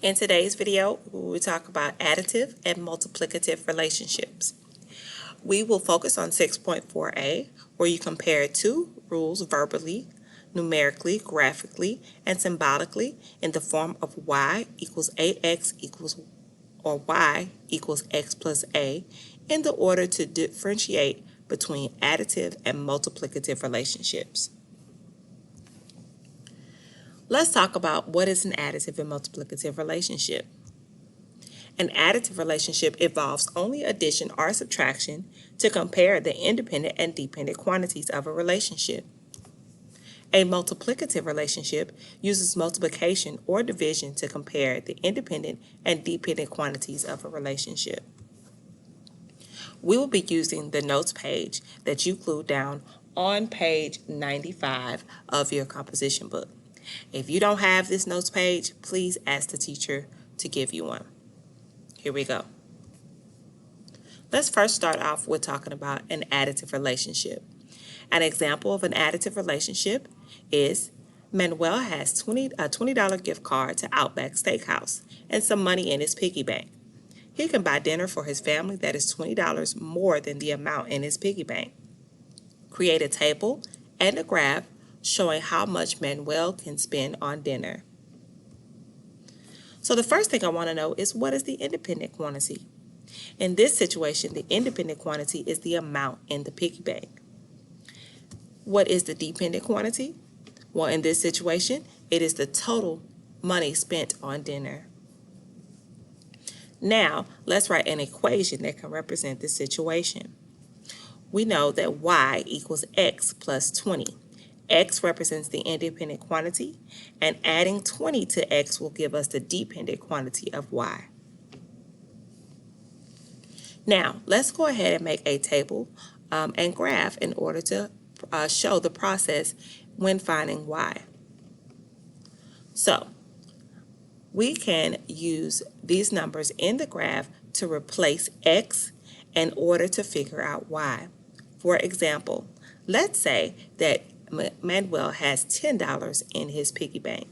In today's video, we will talk about additive and multiplicative relationships. We will focus on 6.4a, where you compare two rules verbally, numerically, graphically, and symbolically in the form of y equals 8x equals or y equals x plus a in the order to differentiate between additive and multiplicative relationships. Let's talk about what is an additive and multiplicative relationship. An additive relationship involves only addition or subtraction to compare the independent and dependent quantities of a relationship. A multiplicative relationship uses multiplication or division to compare the independent and dependent quantities of a relationship. We will be using the notes page that you glued down on page 95 of your composition book. If you don't have this notes page, please ask the teacher to give you one. Here we go. Let's first start off with talking about an additive relationship. An example of an additive relationship is Manuel has a $20 gift card to Outback Steakhouse and some money in his piggy bank. He can buy dinner for his family that is $20 more than the amount in his piggy bank. Create a table and a graph showing how much Manuel can spend on dinner. So the first thing I want to know is, what is the independent quantity? In this situation, the independent quantity is the amount in the piggy bank. What is the dependent quantity? Well, in this situation, it is the total money spent on dinner. Now, let's write an equation that can represent this situation. We know that y equals x plus 20. X represents the independent quantity, and adding 20 to x will give us the dependent quantity of y. Now, let's go ahead and make a table and graph in order to show the process when finding y. So, we can use these numbers in the graph to replace x in order to figure out y. For example, let's say that Manuel has $10 in his piggy bank.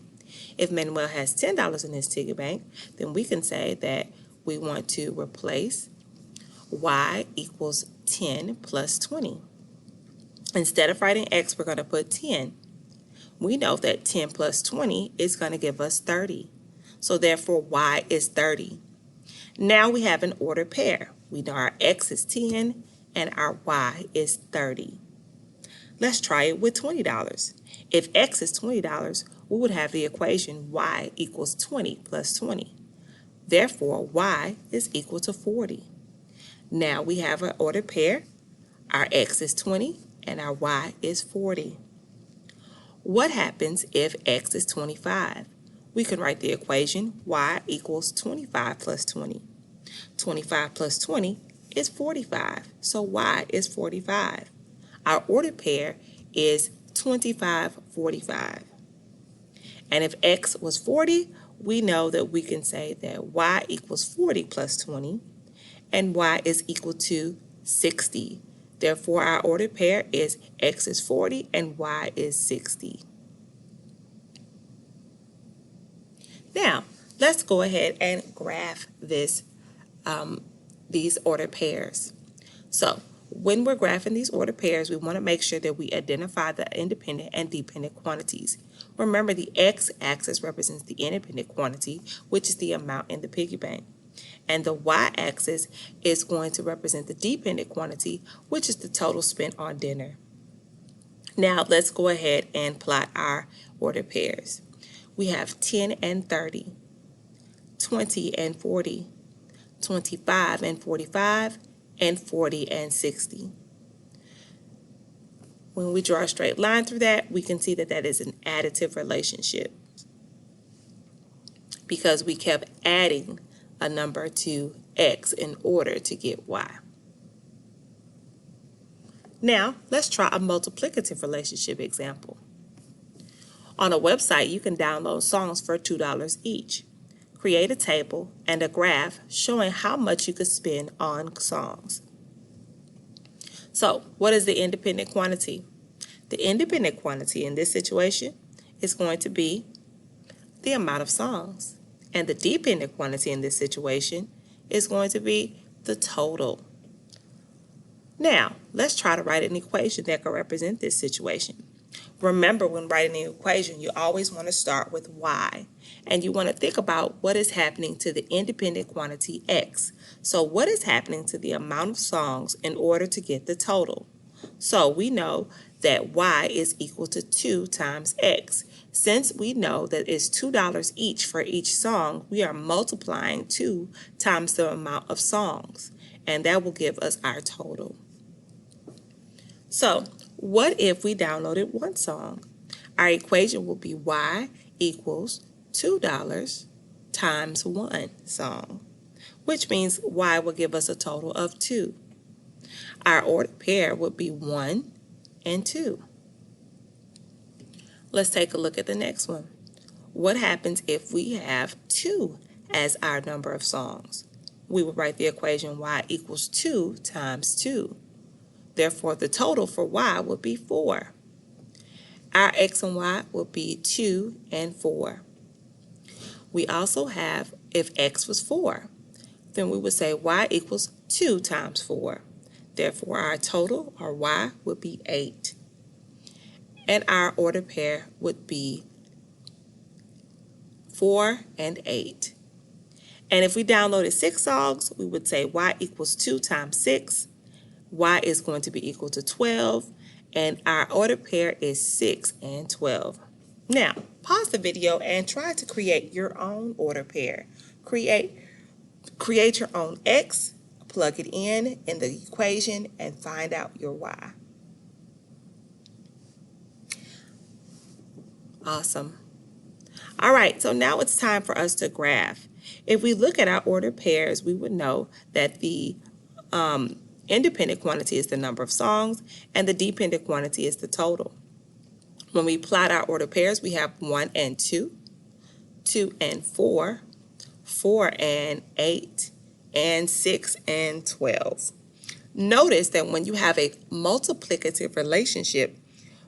If Manuel has $10 in his piggy bank, then we can say that we want to replace y equals 10 plus 20. Instead of writing x, we're going to put 10. We know that 10 plus 20 is going to give us 30. So therefore, y is 30. Now we have an ordered pair. We know our x is 10 and our y is 30. Let's try it with $20. If x is $20, we would have the equation y equals 20 plus 20. Therefore, y is equal to 40. Now we have an ordered pair. Our x is 20 and our y is 40. What happens if x is 25? We can write the equation y equals 25 plus 20. 25 plus 20 is 45, so y is 45. Our ordered pair is 25, 45. And if x was 40, we know that we can say that y equals 40 plus 20, and y is equal to 60. Therefore, our ordered pair is x is 40 and y is 60. Now, let's go ahead and graph these ordered pairs. So, when we're graphing these ordered pairs, we want to make sure that we identify the independent and dependent quantities. Remember, the x-axis represents the independent quantity, which is the amount in the piggy bank. And the y-axis is going to represent the dependent quantity, which is the total spent on dinner. Now, let's go ahead and plot our ordered pairs. We have 10 and 30, 20 and 40, 25 and 45, and 40 and 60. When we draw a straight line through that, we can see that that is an additive relationship because we kept adding a number to x in order to get y. Now, let's try a multiplicative relationship example. On a website, you can download songs for $2 each. Create a table and a graph showing how much you could spend on songs. So, what is the independent quantity? The independent quantity in this situation is going to be the amount of songs. And the dependent quantity in this situation is going to be the total. Now, let's try to write an equation that can represent this situation. Remember, when writing an equation, you always want to start with y. And you want to think about what is happening to the independent quantity x. So what is happening to the amount of songs in order to get the total? So we know that y is equal to 2 times x. Since we know that it's $2 each for each song, we are multiplying 2 times the amount of songs. And that will give us our total. So, what if we downloaded one song? Our equation will be y equals $2 times one song, which means y will give us a total of 2. Our ordered pair would be 1 and 2. Let's take a look at the next one. What happens if we have 2 as our number of songs? We would write the equation y equals 2 times 2. Therefore, the total for y would be 4. Our x and y would be 2 and 4. We also have, if x was 4, then we would say y equals 2 times 4. Therefore, our total, or y, would be 8. And our ordered pair would be 4 and 8. And if we downloaded 6 songs, we would say y equals 2 times 6. Y is going to be equal to 12, and our ordered pair is 6 and 12. Now, pause the video and try to create your own ordered pair. Create your own x, plug it in the equation, and find out your y. Awesome. All right, so now it's time for us to graph. If we look at our ordered pairs, we would know that the independent quantity is the number of songs, and the dependent quantity is the total. When we plot our ordered pairs, we have 1 and 2, 2 and 4, 4 and 8, and 6 and 12. Notice that when you have a multiplicative relationship,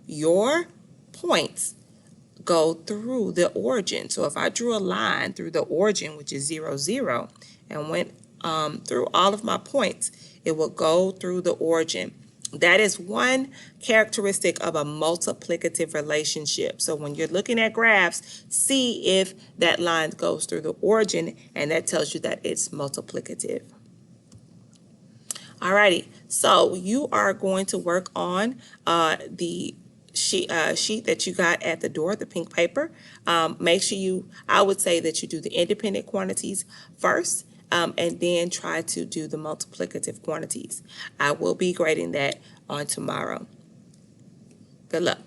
your points go through the origin. So if I drew a line through the origin, which is 0, 0, and went through all of my points, it will go through the origin. That is one characteristic of a multiplicative relationship. So when you're looking at graphs, see if that line goes through the origin, and that tells you that it's multiplicative. Alrighty, so you are going to work on the sheet that you got at the door, the pink paper. Make sure I would say that you do the independent quantities first, and then try to do the multiplicative quantities. I will be grading that on tomorrow. Good luck.